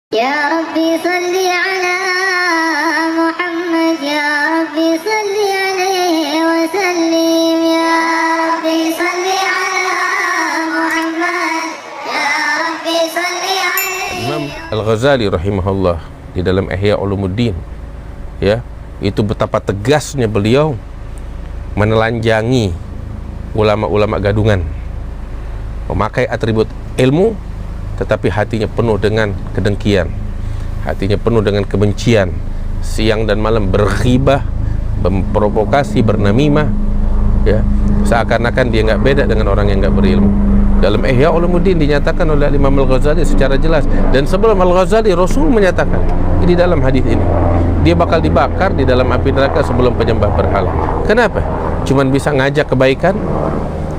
Ya Rabbi salli ala Muhammad, Ya Rabbi salli alaihi wa sallim, Ya Rabbi salli ala Muhammad, Ya Rabbi salli alaihi. Imam Al-Ghazali rahimahullah di dalam Ihya Ulumuddin, ya, itu betapa tegasnya beliau menelanjangi ulama-ulama gadungan, memakai atribut ilmu tetapi hatinya penuh dengan kedengkian, hatinya penuh dengan kebencian, siang dan malam berghibah, memprovokasi, bernamimah, ya, seakan-akan dia nggak beda dengan orang yang nggak berilmu. Dalam Ihya Ulumuddin dinyatakan oleh Imam Al-Ghazali secara jelas, dan sebelum Al-Ghazali Rasul menyatakan di dalam hadis ini dia bakal dibakar di dalam api neraka sebelum penyembah berhala. Kenapa? Cuman bisa ngajak kebaikan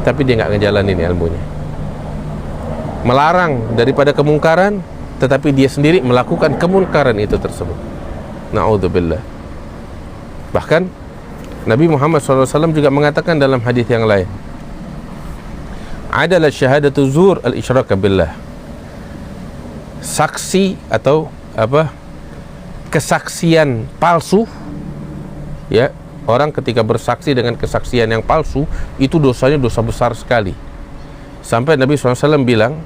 tapi dia nggak ngejalanin ilmunya, melarang daripada kemungkaran tetapi dia sendiri melakukan kemungkaran itu tersebut. Na'udzubillah. Bahkan Nabi Muhammad SAW juga mengatakan dalam hadis yang lain, adalah syahadatu zur al-isyraka billah. Saksi atau kesaksian palsu, ya, orang ketika bersaksi dengan kesaksian yang palsu itu dosanya dosa besar sekali. Sampai Nabi SAW bilang,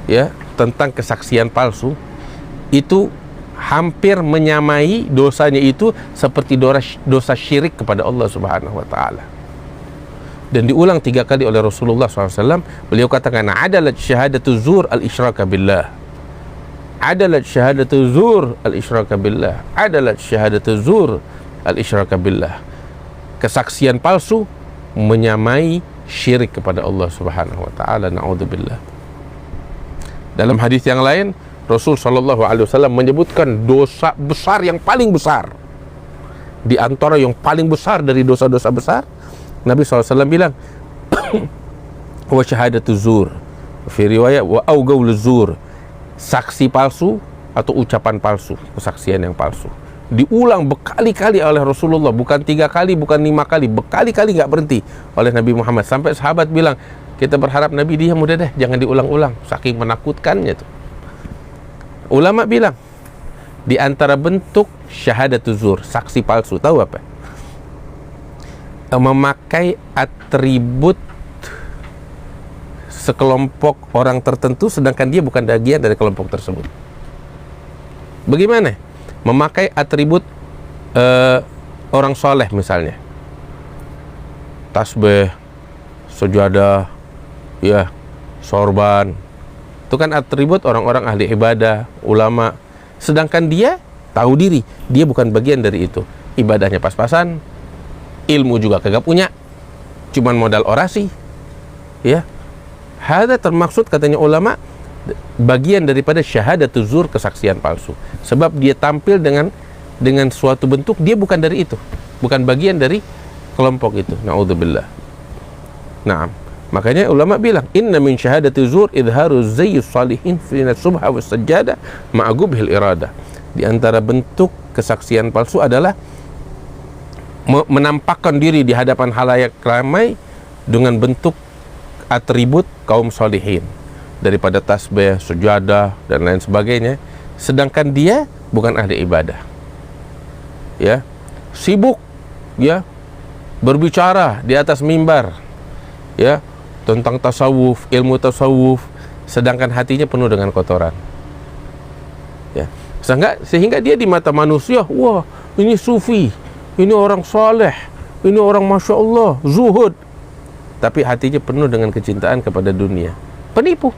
ya, tentang kesaksian palsu itu hampir menyamai dosanya itu seperti dosa syirik kepada Allah Subhanahu wa ta'ala. Dan diulang 3 kali oleh Rasulullah SAW. Beliau katakan, adalat syahadatu zur al-isyraka billah, adalat syahadatu zur al-isyraka billah, adalat syahadatu zur al-isyraka billah. Kesaksian palsu menyamai syirik kepada Allah Subhanahu wa ta'ala. Na'udzubillah. Dalam hadis yang lain Rasul sallallahu alaihi wasallam menyebutkan dosa besar yang paling besar. Di antara yang paling besar dari dosa-dosa besar, Nabi SAW bilang wa syahadatu zur, fi riwayat wa augaul zur, saksi palsu atau ucapan palsu, kesaksian yang palsu. Diulang berkali-kali oleh Rasulullah, bukan 3 kali, bukan 5 kali, berkali-kali nggak berhenti oleh Nabi Muhammad. Sampai sahabat bilang, kita berharap Nabi diam, udah deh, jangan diulang-ulang, saking menakutkannya tuh. Ulama bilang, di antara bentuk syahadatu zur, saksi palsu, tahu apa? Memakai atribut sekelompok orang tertentu sedangkan dia bukan bagian dari kelompok tersebut. Bagaimana? Memakai atribut orang soleh misalnya, tasbih, sujadah, ya, sorban, itu kan atribut orang-orang ahli ibadah, ulama. Sedangkan dia tahu diri, dia bukan bagian dari itu. Ibadahnya pas-pasan, ilmu juga kagak punya, cuman modal orasi, ya. Hada termaksud katanya ulama bagian daripada syahadatu zur, kesaksian palsu. Sebab dia tampil dengan suatu bentuk, dia bukan dari itu, bukan bagian dari kelompok itu. Na'udzubillah. Naam. Makanya ulama bilang, inna min syahadati zur idharu zayyus salihin fi subha was sajjada ma'gubhil irada. Di antara bentuk kesaksian palsu adalah menampakkan diri di hadapan halayak ramai dengan bentuk atribut kaum solihin, daripada tasbih, sujadah dan lain sebagainya, sedangkan dia bukan ahli ibadah, ya, sibuk, ya, berbicara di atas mimbar, ya, tentang tasawuf, ilmu tasawuf, sedangkan hatinya penuh dengan kotoran, ya, sehingga dia di mata manusia, wah, ini sufi, ini orang soleh, ini orang masya Allah, zuhud, tapi hatinya penuh dengan kecintaan kepada dunia. Penipu.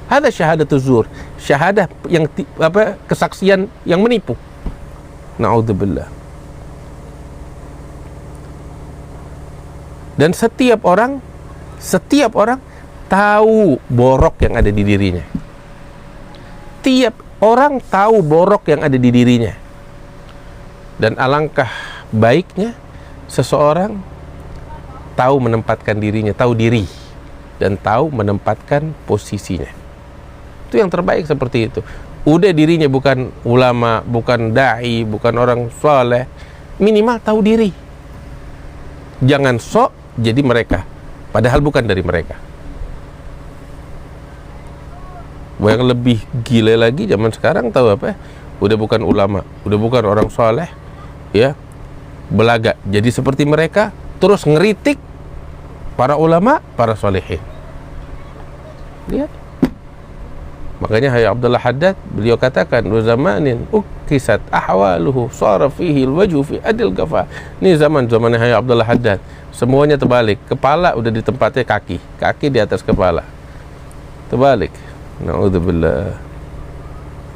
Ada syahadatu zur, syahadah yang kesaksian yang menipu. Na'udzubillah. Dan setiap orang tahu borok yang ada di dirinya. Tiap orang tahu borok yang ada di dirinya. Dan alangkah baiknya seseorang tahu menempatkan dirinya, tahu diri, dan tahu menempatkan posisinya. Itu yang terbaik seperti itu. Udah dirinya bukan ulama, bukan da'i, bukan orang soleh, minimal tahu diri. Jangan sok jadi mereka, padahal bukan dari mereka. Yang lebih gila lagi zaman sekarang tahu apa? Udah bukan ulama, udah bukan orang soleh, ya, belaga. Jadi seperti mereka, terus ngeritik para ulama, para solehin. Lihat. Makanya Hayy Abdullah Haddad beliau katakan, "Wa zamanin ukisat ahwaluhu sara fihi alwajhu fi adil gafa." Ini zaman Hayy Abdullah Haddad. Semuanya terbalik. Kepala udah di tempatnya kaki, kaki di atas kepala. Terbalik. Na'udzubillah.